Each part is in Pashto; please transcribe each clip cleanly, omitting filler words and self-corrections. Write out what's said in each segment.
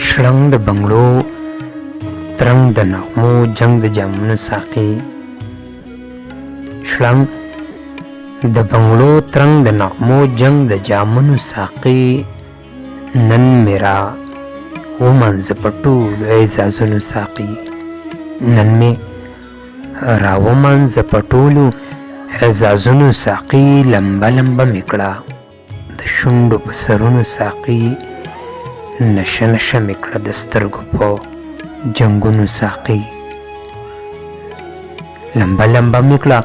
شړنګ د بنګړو ترنګ د نغمو جنګ د جامونو ساقي شړنګ د بنګړو ترنګ د نغمو جنګ د جامونو ساقي نن میرا ومنځه په ټولو اعزازونو ساقي نن مې راومنځه په ټولو اعزازونو ساقي لمبه لمبه مې کړه د شونډو په سرونو ساقي نشه نشه مې کړه د سترګو په جنګونو ساقي لمبه لمبه مې کړه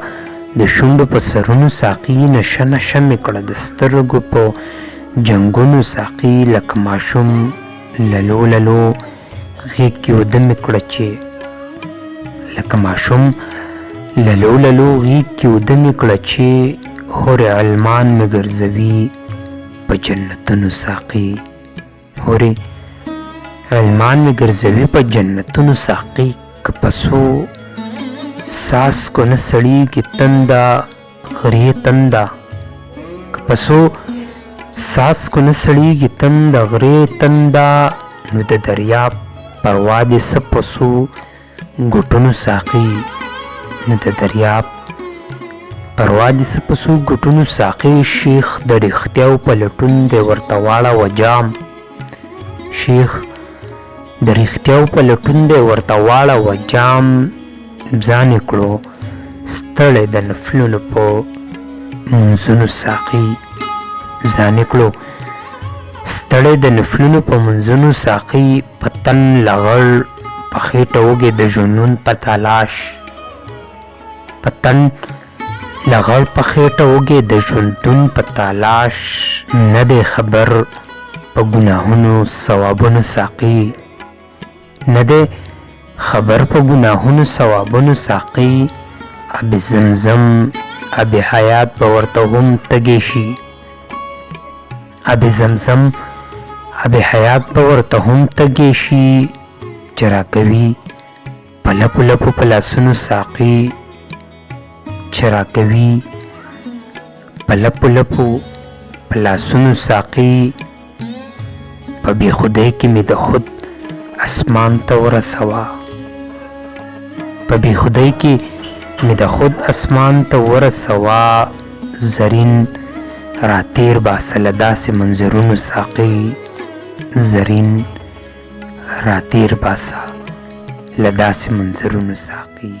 د شونډو په سرونو ساقي نشه نشه مې کړه د سترګو په جنګونو ساقي لکه ماشوم للو للو غېږ کې اوده مې کړه چې لکه ماشوم للو للو غېږ کې اوده مې کړه چې هورې علمان مې ګرځوي په جنتونو ساقي هورې علمان مې ګرځوي په جنتونو ساقي که پسو ساس کو نه سړیږي تنده غرې تنده که پسو ساس کو نه سړیږي تنده غرې تنده نو د دریاب پروا دې څه پسو ګوټونو ساقي نو د دریاب پروا دې څه پسو ګوټونو ساقي شیخ د رښتیاو په لټون دی ورته واړه وجام شیخ د رښتیاو په لټون دی ورته واړه وجام ځان یې کړو ستړی د نفلونو په منځونو ساقي ځان یې کړو ستړی د نفلونو په منځونو ساقي په تن لغړ په خېټه وږې د جنون په تلاش په تن لغړ په خېټه وږې د ژوندون په تلاش نه دی خبر په ګناهونو ثوابونو ساقي نه دی خبر په ګناهونو ثوابونو ساقي اب زمزم اب حیات به ورته هم تږی شي اب زمزم اب حیات به ورته هم تږی شي چې راکوي په لپو لپو په لاسونو ساقي چې راکوي په لپو لپو په لاسونو ساقي په بېخودۍ کې مې د خود اسمان ته ورسوه په بېخودۍ کې مې د خود اسمان ته ورسوه زرین راتیر باسه له داسې منظرونو ساقي زرین راتیر باسه له داسې منظرونو ساقي